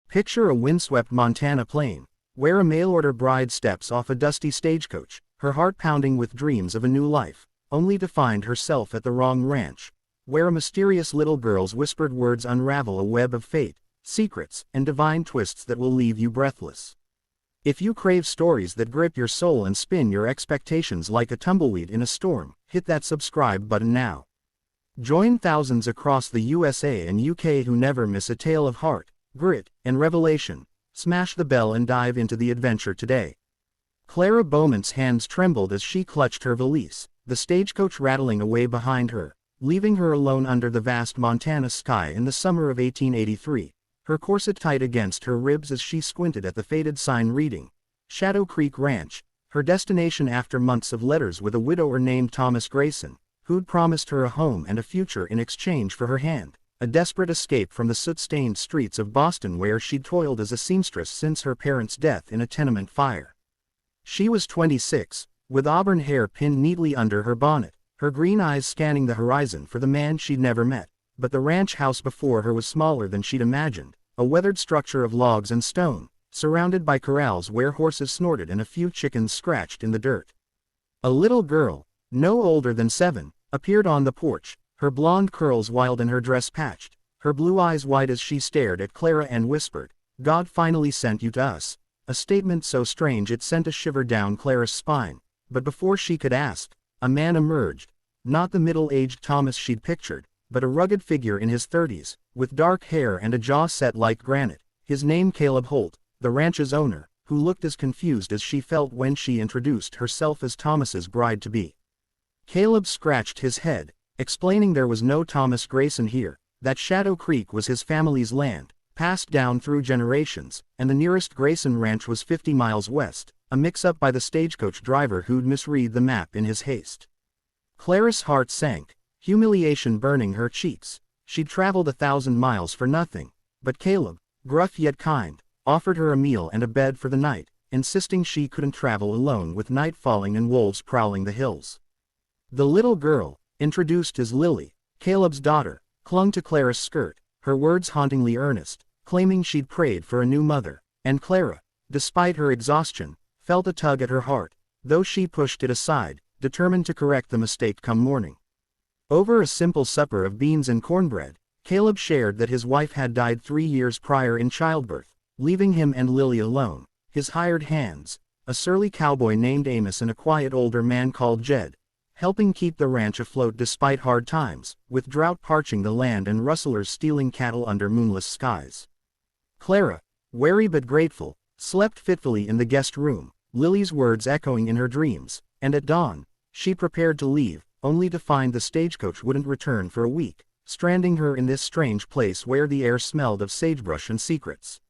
Picture a windswept Montana plain, where a mail-order bride steps off a dusty stagecoach, her heart pounding with dreams of a new life, only to find herself at the wrong ranch, where a mysterious little girl's whispered words unravel a web of fate, secrets, and divine twists that will leave you breathless. If you crave stories that grip your soul and spin your expectations like a tumbleweed in a storm, hit that subscribe button now. Join thousands across the USA and UK who never miss a tale of heart, grit, and revelation. Smash the bell and dive into the adventure today. Clara Beaumont's hands trembled as she clutched her valise, the stagecoach rattling away behind her, leaving her alone under the vast Montana sky in the summer of 1883, her corset tight against her ribs as she squinted at the faded sign reading, Shadow Creek Ranch, her destination after months of letters with a widower named Thomas Grayson, who'd promised her a home and a future in exchange for her hand. A desperate escape from the soot-stained streets of Boston where she'd toiled as a seamstress since her parents' death in a tenement fire. She was 26, with auburn hair pinned neatly under her bonnet, her green eyes scanning the horizon for the man she'd never met, but the ranch house before her was smaller than she'd imagined, a weathered structure of logs and stone, surrounded by corrals where horses snorted and a few chickens scratched in the dirt. A little girl, no older than 7, appeared on the porch, her blonde curls wild and her dress patched, her blue eyes wide as she stared at Clara and whispered, "God finally sent you to us," a statement so strange it sent a shiver down Clara's spine, but before she could ask, a man emerged, not the middle-aged Thomas she'd pictured, but a rugged figure in his 30s, with dark hair and a jaw set like granite, his name Caleb Holt, the ranch's owner, who looked as confused as she felt when she introduced herself as Thomas's bride-to-be. Caleb scratched his head, explaining there was no Thomas Grayson here, that Shadow Creek was his family's land, passed down through generations, and the nearest Grayson ranch was 50 miles west, a mix-up by the stagecoach driver who'd misread the map in his haste. Clara's heart sank, humiliation burning her cheeks. She'd traveled 1,000 miles for nothing, but Caleb, gruff yet kind, offered her a meal and a bed for the night, insisting she couldn't travel alone with night falling and wolves prowling the hills. The little girl, introduced as Lily, Caleb's daughter, clung to Clara's skirt, her words hauntingly earnest, claiming she'd prayed for a new mother, and Clara, despite her exhaustion, felt a tug at her heart, though she pushed it aside, determined to correct the mistake come morning. Over a simple supper of beans and cornbread, Caleb shared that his wife had died 3 years prior in childbirth, leaving him and Lily alone, his hired hands, a surly cowboy named Amos and a quiet older man called Jed, helping keep the ranch afloat despite hard times, with drought parching the land and rustlers stealing cattle under moonless skies. Clara, wary but grateful, slept fitfully in the guest room, Lily's words echoing in her dreams, and at dawn, she prepared to leave, only to find the stagecoach wouldn't return for a week, stranding her in this strange place where the air smelled of sagebrush and secrets.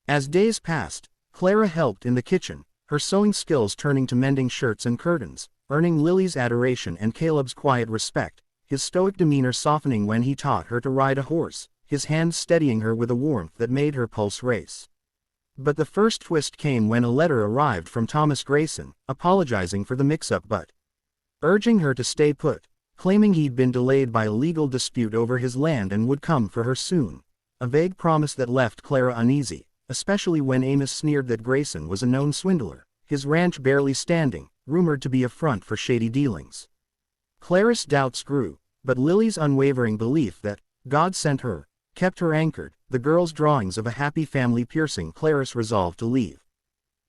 As days passed, Clara helped in the kitchen, her sewing skills turning to mending shirts and curtains, earning Lily's adoration and Caleb's quiet respect, his stoic demeanor softening when he taught her to ride a horse, his hands steadying her with a warmth that made her pulse race. But the first twist came when a letter arrived from Thomas Grayson, apologizing for the mix-up but urging her to stay put, claiming he'd been delayed by a legal dispute over his land and would come for her soon, a vague promise that left Clara uneasy, especially when Amos sneered that Grayson was a known swindler, his ranch barely standing, rumored to be a front for shady dealings. Clara's doubts grew, but Lily's unwavering belief that God sent her kept her anchored, the girl's drawings of a happy family piercing Clara's resolve to leave.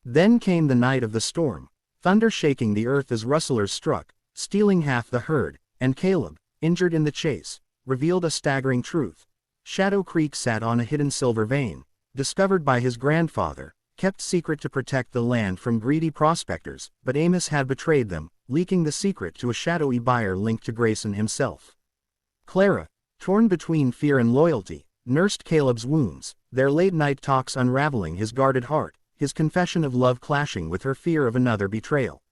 Then came the night of the storm, thunder shaking the earth as rustlers struck, stealing half the herd, and Caleb, injured in the chase, revealed a staggering truth. Shadow Creek sat on a hidden silver vein, discovered by his grandfather, kept secret to protect the land from greedy prospectors, but Amos had betrayed them, leaking the secret to a shadowy buyer linked to Grayson himself. Clara, torn between fear and loyalty, nursed Caleb's wounds, their late-night talks unraveling his guarded heart, his confession of love clashing with her fear of another betrayal.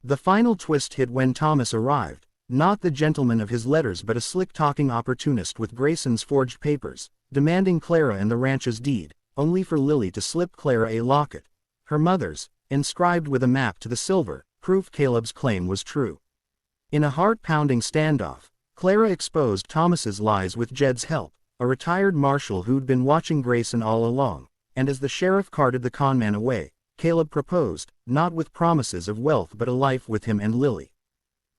The final twist hit when Thomas arrived, not the gentleman of his letters but a slick-talking opportunist with Grayson's forged papers, demanding Clara and the ranch's deed, only for Lily to slip Clara a locket, her mother's, inscribed with a map to the silver, proof Caleb's claim was true. In a heart-pounding standoff, Clara exposed Thomas's lies with Jed's help, a retired marshal who'd been watching Grayson all along, and as the sheriff carted the conman away, Caleb proposed, not with promises of wealth but a life with him and Lily.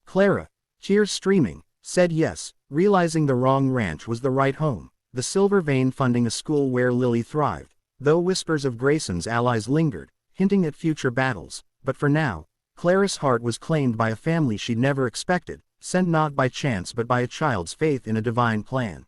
Clara, tears streaming, said yes, realizing the wrong ranch was the right home, the Silver Vein funding a school where Lily thrived, though whispers of Grayson's allies lingered, hinting at future battles. But for now, Clara's heart was claimed by a family she'd never expected, sent not by chance but by a child's faith in a divine plan.